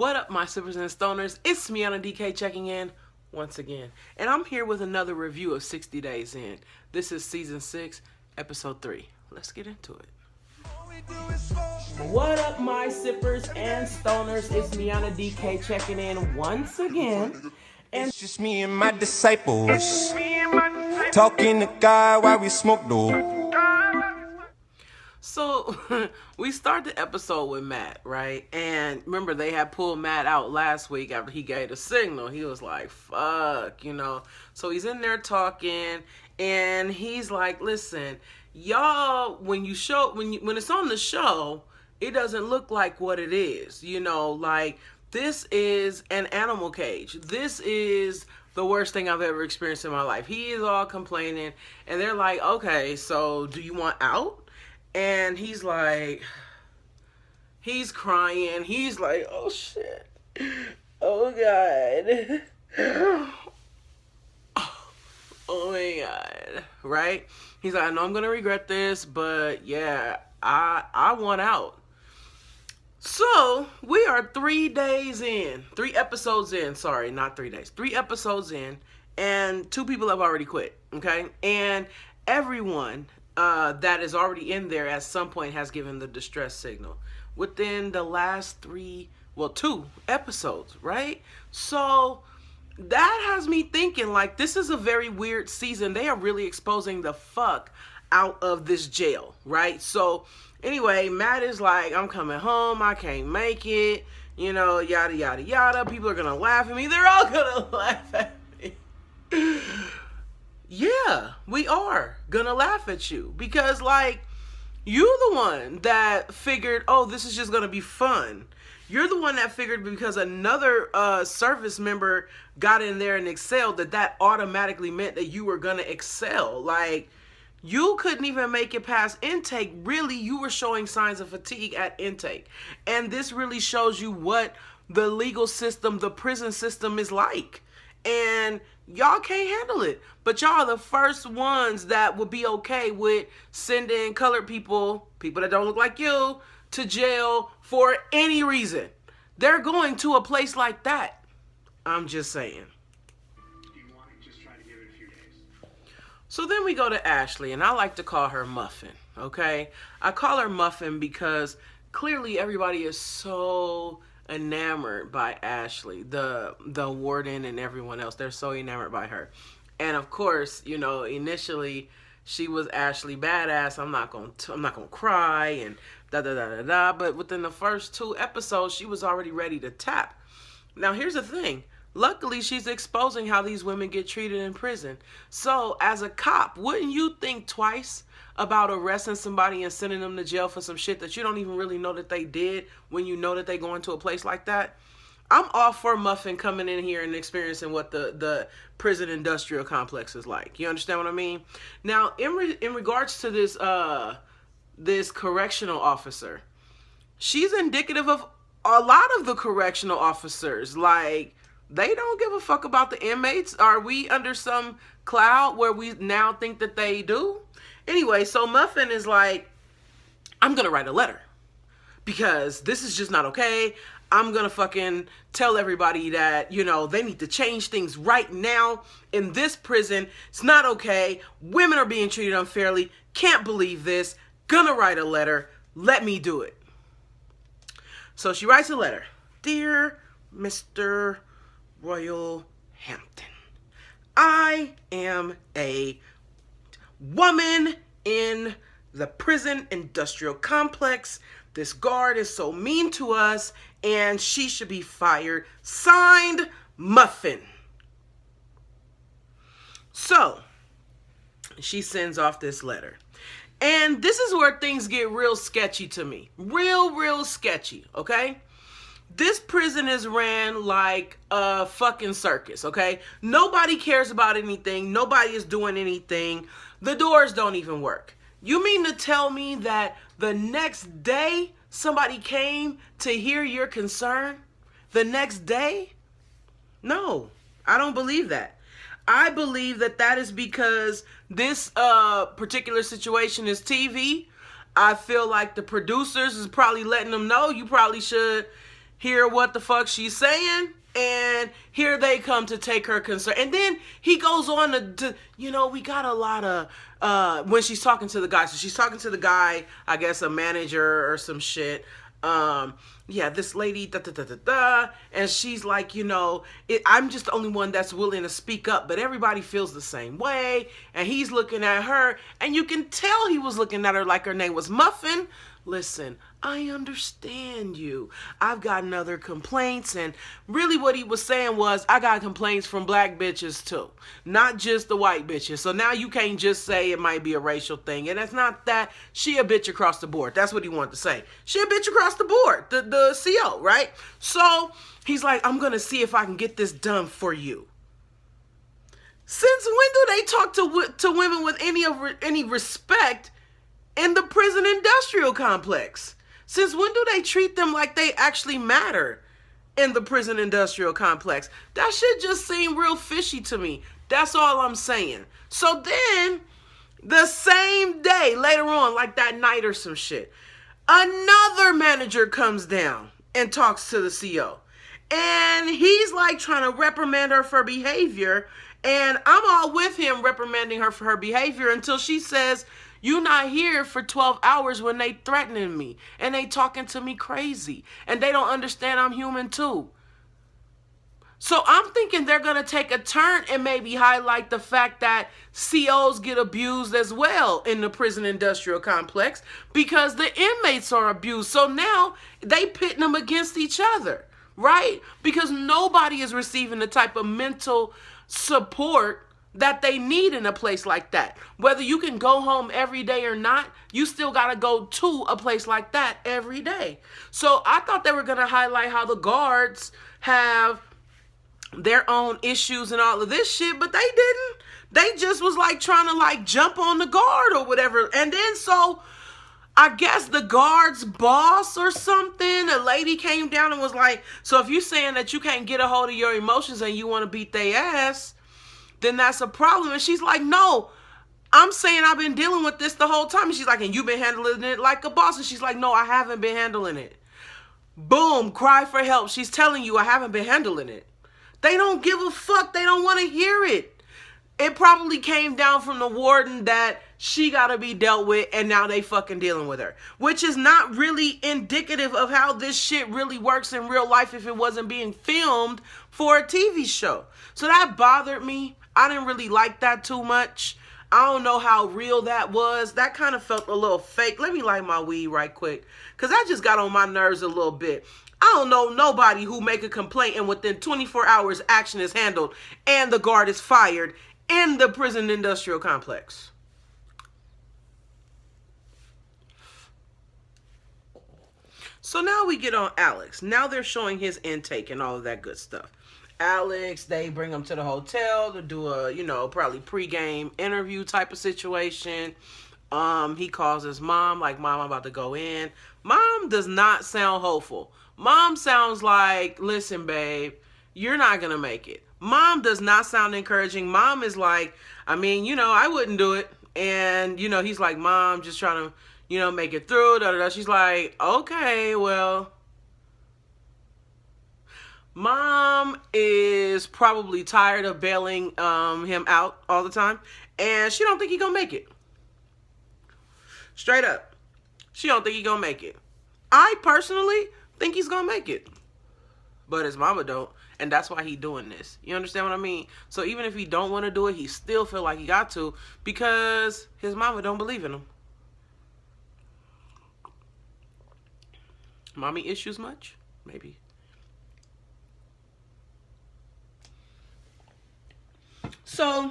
What up, my sippers and stoners? It's me, Anna DK, checking in once again. And I'm here with another review of 60 Days In. This is Season 6, Episode 3. Let's get into it. What up, my sippers and stoners? It's me, Anna DK, checking in once again. And It's just me and my disciples talking to God while we smoke dope. so we start the episode with Matt, right? And remember, they had pulled Matt out last week after he gave the signal. He was like, fuck, So he's in there talking, and he's like, listen, y'all, when it's on the show, it doesn't look like what it is. Like, this is an animal cage. This is the worst thing I've ever experienced in my life. He is all complaining, and they're like, okay, so do you want out? And he's like, he's crying. He's like, oh shit. Oh God. Oh my God. Right? He's like, I know I'm going to regret this, but yeah, I want out. So we are 3 episodes in. Sorry, not 3 days. 3 episodes in, and 2 people have already quit. Okay? And everyone that is already in there at some point has given the distress signal within the last 2 episodes, right? So that has me thinking, like, this is a very weird season. They are really exposing the fuck out of this jail, right? So anyway, Matt is like, I'm coming home, I can't make it, yada yada yada. People are gonna laugh at me. They're all gonna laugh at me. Yeah, we are gonna laugh at you because, like, you're the one that figured, oh, this is just gonna be fun. You're the one that figured because another service member got in there and excelled that automatically meant that you were gonna excel. Like, you couldn't even make it past intake. Really, you were showing signs of fatigue at intake. And this really shows you what the legal system, the prison system is like. And y'all can't handle it. But y'all are the first ones that would be okay with sending colored people that don't look like you, to jail for any reason. They're going to a place like that. I'm just saying. So then we go to Ashley, and I like to call her Muffin, okay? I call her Muffin because clearly everybody is so enamored by Ashley, the warden and everyone else. They're so enamored by her. And of course, initially she was Ashley badass. I'm not gonna cry and da da da da da. But within the first 2 episodes, she was already ready to tap. Now here's the thing. Luckily, she's exposing how these women get treated in prison. So, as a cop, wouldn't you think twice about arresting somebody and sending them to jail for some shit that you don't even really know that they did when you know that they go into a place like that? I'm all for Muffin coming in here and experiencing what the prison industrial complex is like. You understand what I mean? Now, in regards to this correctional officer, she's indicative of a lot of the correctional officers. Like, they don't give a fuck about the inmates. Are we under some cloud where we now think that they do? Anyway, so Muffin is like, I'm going to write a letter because this is just not okay. I'm going to fucking tell everybody that, they need to change things right now in this prison. It's not okay. Women are being treated unfairly. Can't believe this. Gonna write a letter. Let me do it. So she writes a letter. Dear Mr. Royal Hampton, I am a woman in the prison industrial complex. This guard is so mean to us and she should be fired. Signed, Muffin. So she sends off this letter. And this is where things get real sketchy to me. Real sketchy, okay? This prison is ran like a fucking circus, okay? Nobody cares about anything. Nobody is doing anything. The doors don't even work. You mean to tell me that the next day somebody came to hear your concern? The next day? No, I don't believe that. I believe that is because this particular situation is TV. I feel like the producers is probably letting them know you probably should hear what the fuck she's saying, and here they come to take her concern. And then he goes on to we got a lot of when she's talking to the guy. So she's talking to the guy, I guess a manager or some shit. Yeah, this lady, da da da da da, and she's like, I'm just the only one that's willing to speak up, but everybody feels the same way. And he's looking at her, and you can tell he was looking at her like her name was Muffin. Listen, I understand you. I've gotten other complaints, and really what he was saying was, I got complaints from black bitches too, not just the white bitches. So now you can't just say it might be a racial thing, and it's not that. She a bitch across the board. That's what he wanted to say. She a bitch across the board, the CO, right? So he's like, I'm gonna see if I can get this done for you. Since when do they talk to women with any respect in the prison industrial complex? Since when do they treat them like they actually matter in the prison industrial complex? That shit just seemed real fishy to me. That's all I'm saying. So then, the same day, later on, like that night or some shit, another manager comes down and talks to the CO. And he's like trying to reprimand her for behavior. And I'm all with him reprimanding her for her behavior until she says, you not here for 12 hours when they threatening me and they talking to me crazy and they don't understand I'm human too. So I'm thinking they're going to take a turn and maybe highlight the fact that COs get abused as well in the prison industrial complex because the inmates are abused. So now they pitting them against each other, right? Because nobody is receiving the type of mental support that they need in a place like that. Whether you can go home every day or not, you still got to go to a place like that every day. So I thought they were going to highlight how the guards have their own issues and all of this shit, but they didn't. They just was like trying to like jump on the guard or whatever. And then so I guess the guard's boss or something, a lady came down and was like, so if you're saying that you can't get a hold of your emotions and you want to beat their ass, then that's a problem. And she's like, no, I'm saying I've been dealing with this the whole time. And she's like, and you've been handling it like a boss. And she's like, no, I haven't been handling it. Boom, cry for help. She's telling you I haven't been handling it. They don't give a fuck. They don't want to hear it. It probably came down from the warden that she got to be dealt with, and now they fucking dealing with her. Which is not really indicative of how this shit really works in real life if it wasn't being filmed for a TV show. So that bothered me. I didn't really like that too much. I don't know how real that was. That kind of felt a little fake. Let me light my weed right quick, because that just got on my nerves a little bit. I don't know nobody who make a complaint and within 24 hours action is handled and the guard is fired in the prison industrial complex. So now we get on Alex. Now they're showing his intake and all of that good stuff. Alex, they bring him to the hotel to do a, probably pregame interview type of situation. He calls his mom, like, Mom, I'm about to go in. Mom does not sound hopeful. Mom sounds like, listen, babe, you're not going to make it. Mom does not sound encouraging. Mom is like, I wouldn't do it. And, he's like, Mom, just trying to, make it through. Da, da, da. She's like, okay, well. Mom is probably tired of bailing him out all the time. And she don't think he going to make it. Straight up. She don't think he going to make it. I personally think he's going to make it. But his mama don't. And that's why he doing this. You understand what I mean? So even if he don't want to do it, he still feel like he got to because his mama don't believe in him. Mommy issues much? Maybe. So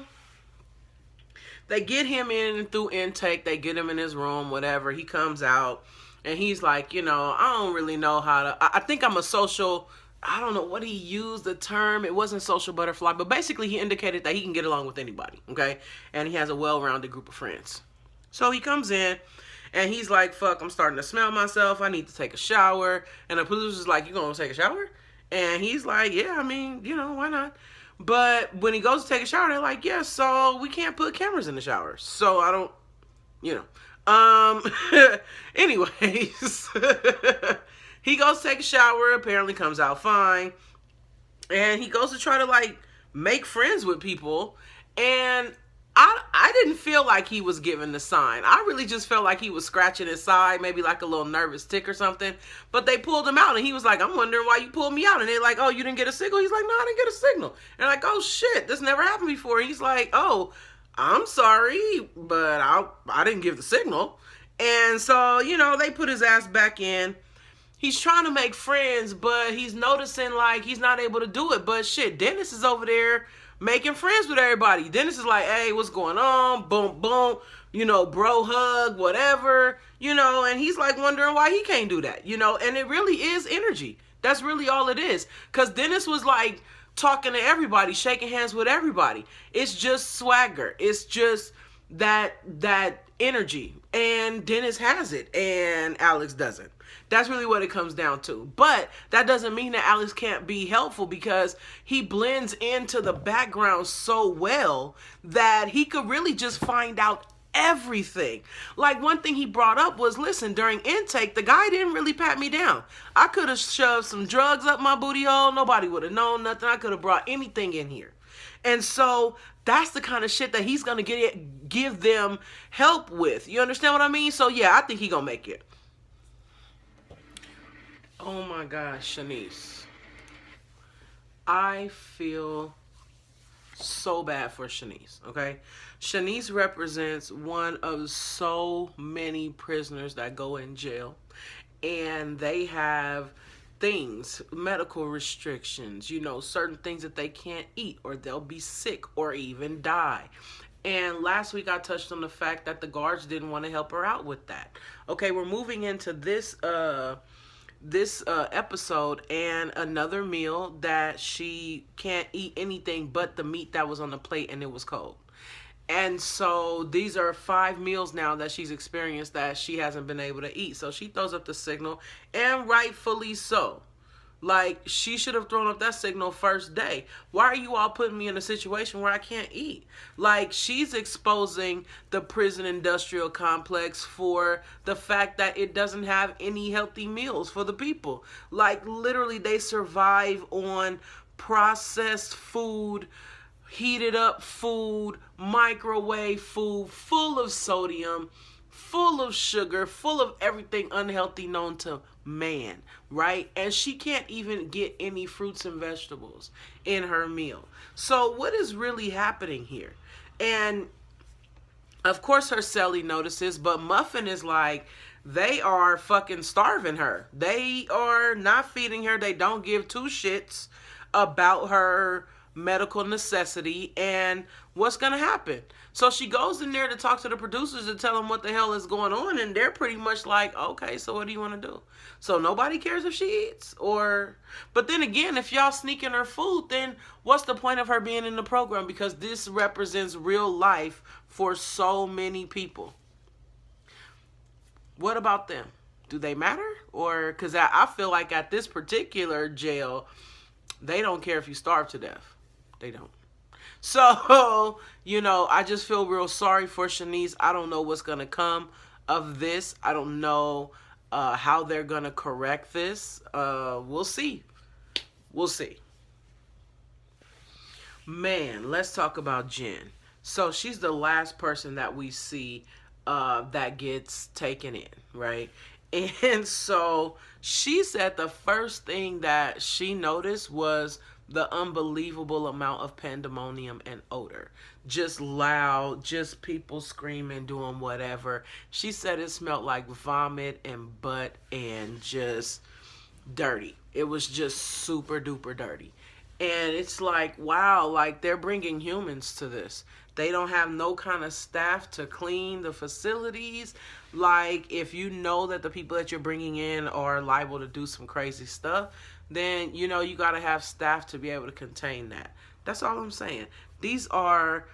they get him in through intake. They get him in his room, whatever. He comes out and he's like, I don't really know how to, I think I'm a social, I don't know what he used the term. It wasn't social butterfly, but basically he indicated that he can get along with anybody. Okay. And he has a well-rounded group of friends. So he comes in and he's like, fuck, I'm starting to smell myself. I need to take a shower. And the producer's like, you gonna take a shower? And he's like, yeah, why not? But when he goes to take a shower, they're like, yeah, so we can't put cameras in the shower. So I don't, anyways, He goes to take a shower, apparently comes out fine, and he goes to try to like make friends with people. And I didn't feel like he was giving the sign. I really just felt like he was scratching his side, maybe like a little nervous tick or something. But they pulled him out, and he was like, I'm wondering why you pulled me out. And they're like, oh, you didn't get a signal? He's like, no, I didn't get a signal. And they're like, oh shit, this never happened before. He's like, oh, I'm sorry, but I didn't give the signal. And so, they put his ass back in. He's trying to make friends, but he's noticing like he's not able to do it. But shit, Dennis is over there making friends with everybody. Dennis is like, hey, what's going on? Boom, boom, bro hug, whatever, and he's like wondering why he can't do that, and it really is energy. That's really all it is. Because Dennis was like talking to everybody, shaking hands with everybody. It's just swagger. It's just that energy. And Dennis has it and Alex doesn't. That's really what it comes down to. But that doesn't mean that Alex can't be helpful, because he blends into the background so well that he could really just find out everything. Like, one thing he brought up was, listen, during intake, the guy didn't really pat me down. I could have shoved some drugs up my booty hole. Nobody would have known nothing. I could have brought anything in here. And so that's the kind of shit that he's going to give them help with. You understand what I mean? So yeah, I think he going to make it. Oh my gosh, Shanice. I feel so bad for Shanice, okay? Shanice represents one of so many prisoners that go in jail, and they have things, medical restrictions, certain things that they can't eat, or they'll be sick or even die. And last week I touched on the fact that the guards didn't want to help her out with that. Okay, we're moving into this episode, and another meal that she can't eat anything but the meat that was on the plate, and it was cold. And so these are 5 meals now that she's experienced that she hasn't been able to eat. So she throws up the signal, and rightfully so. Like, she should have thrown up that signal first day. Why are you all putting me in a situation where I can't eat? Like, she's exposing the prison industrial complex for the fact that it doesn't have any healthy meals for the people. Like, literally, they survive on processed food, heated up food, microwave food, full of sodium, full of sugar, full of everything unhealthy known to man, right? And she can't even get any fruits and vegetables in her meal. So what is really happening here? And of course her cellie notices, but Muffin is like, they are fucking starving her. They are not feeding her. They don't give two shits about her medical necessity and what's gonna happen. So she goes in there to talk to the producers and tell them what the hell is going on, and they're pretty much like, okay, so what do you want to do? So nobody cares if she eats, or but then again, if y'all sneaking her food, then what's the point of her being in the program? Because this represents real life for so many people. What about them? Do they matter? Or because I feel like at this particular jail, they don't care if you starve to death. They don't. So, I just feel real sorry for Shanice. I don't know what's going to come of this. I don't know how they're going to correct this. We'll see. We'll see. Man, let's talk about Jen. So she's the last person that we see that gets taken in, right? And so she said the first thing that she noticed was the unbelievable amount of pandemonium and odor. Just loud, just people screaming, doing whatever. She said it smelled like vomit and butt and just dirty. It was just super duper dirty. And it's like, wow, like they're bringing humans to this. They don't have no kind of staff to clean the facilities. Like, if you know that the people that you're bringing in are liable to do some crazy stuff, then, you got to have staff to be able to contain that. That's all I'm saying. These are,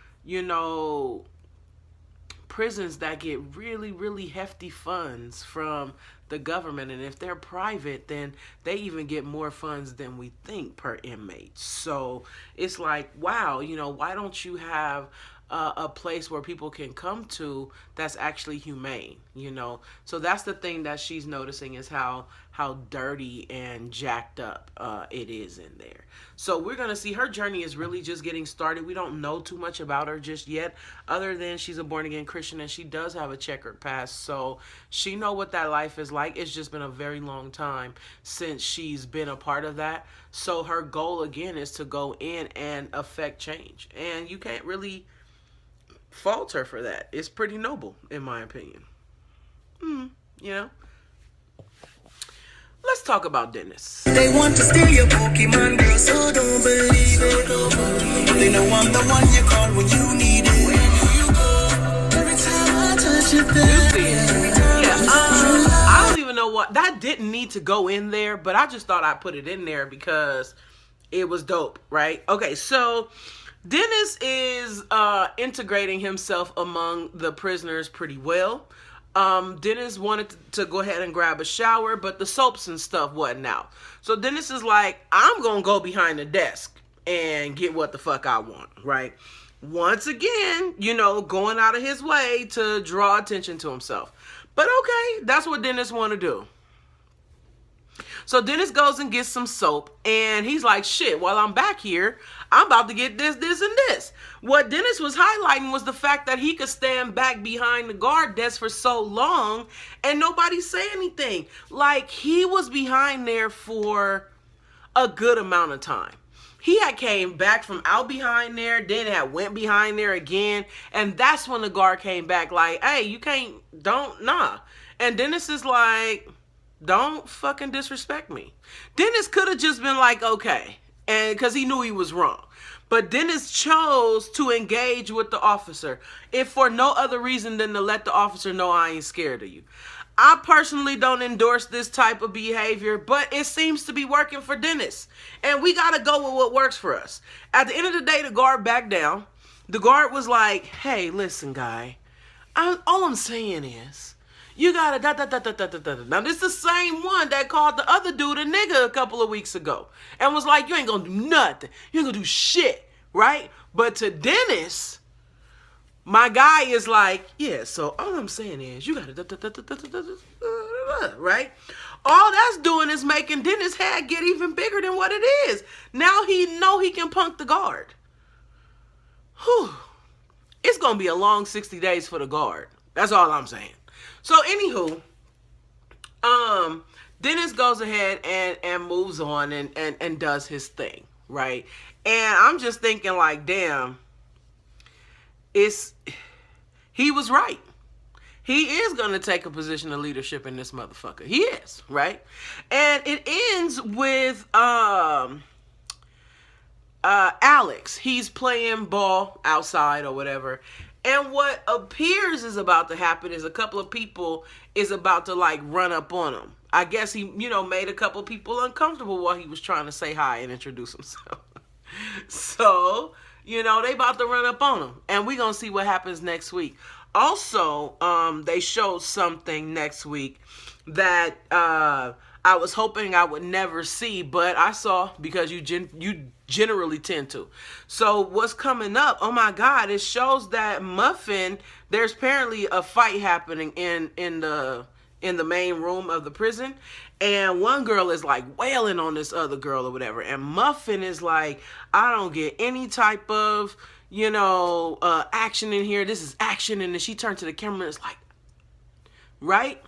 prisons that get really, really hefty funds from the government. And if they're private, then they even get more funds than we think per inmate. So it's like, wow, why don't you have a place where people can come to that's actually humane, So that's the thing that she's noticing is how dirty and jacked up it is in there. So we're gonna see her journey is really just getting started. We don't know too much about her just yet, other than she's a born again Christian and she does have a checkered past. So she know what that life is like. It's just been a very long time since she's been a part of that. So her goal again is to go in and affect change, and you can't really fault her for that. It's pretty noble, in my opinion. You know. Let's talk about Dennis. They want to steal your Pokemon, girl, so don't believe it. They know I'm the one you call when you need it. When you go, every time I touch your bed. I don't even know what that didn't need to go in there, but I just thought I'd put it in there because it was dope, right? Okay, so Dennis is integrating himself among the prisoners pretty well. Dennis wanted to go ahead and grab a shower, but the soaps and stuff wasn't out. So Dennis is like, I'm going to go behind the desk and get what the fuck I want, right? Once again, going out of his way to draw attention to himself. But okay, that's what Dennis want to do. So Dennis goes and gets some soap, and he's like, shit, while I'm back here, I'm about to get this, this, and this. What Dennis was highlighting was the fact that he could stand back behind the guard desk for so long and nobody say anything. Like, he was behind there for a good amount of time. He had came back from out behind there, then had went behind there again, and that's when the guard came back like, hey, you can't, nah. And Dennis is like, don't fucking disrespect me. Dennis could have just been like, okay, and because he knew he was wrong. But Dennis chose to engage with the officer, if for no other reason than to let the officer know I ain't scared of you. I personally don't endorse this type of behavior, but it seems to be working for Dennis. And we got to go with what works for us. At the end of the day, the guard backed down. The guard was like, hey, listen, guy, all I'm saying is, you gotta da. Now, this is the same one that called the other dude a nigga a couple of weeks ago and was like, you ain't gonna do nothing. You ain't gonna do shit, right? But to Dennis, my guy is like, yeah, so all I'm saying is you gotta right? All that's doing is making Dennis' head get even bigger than what it is. Now he know he can punk the guard. Whew. It's gonna be a long 60 days for the guard. That's all I'm saying. So anywho, Dennis goes ahead and moves on and does his thing, right? And I'm just thinking like, damn, he was right. He is going to take a position of leadership in this motherfucker. He is, right? And it ends with Alex. He's playing ball outside or whatever. And what appears is about to happen is a couple of people is about to like run up on him. I guess he, made a couple of people uncomfortable while he was trying to say hi and introduce himself. So, they about to run up on him. And we're going to see what happens next week. Also, they showed something next week that I was hoping I would never see, but I saw because you generally tend to. So what's coming up? Oh my God! It shows that Muffin. There's apparently a fight happening in the main room of the prison, and one girl is like wailing on this other girl or whatever, and Muffin is like, I don't get any type of action in here. This is action, and then she turned to the camera and is like, right.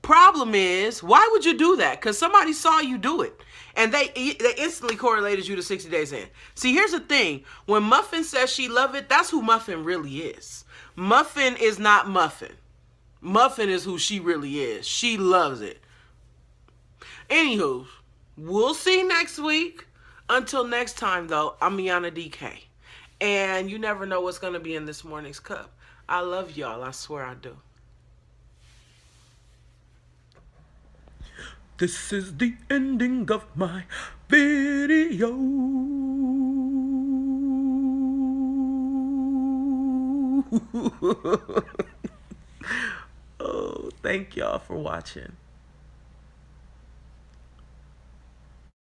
Problem is, why would you do that? Because somebody saw you do it. And they instantly correlated you to 60 Days In. See, here's the thing. When Muffin says she love it, that's who Muffin really is. Muffin is not Muffin. Muffin is who she really is. She loves it. Anywho, we'll see next week. Until next time, though, I'm Miana DK. And you never know what's going to be in this morning's cup. I love y'all. I swear I do. This is the ending of my video. Oh, thank y'all for watching.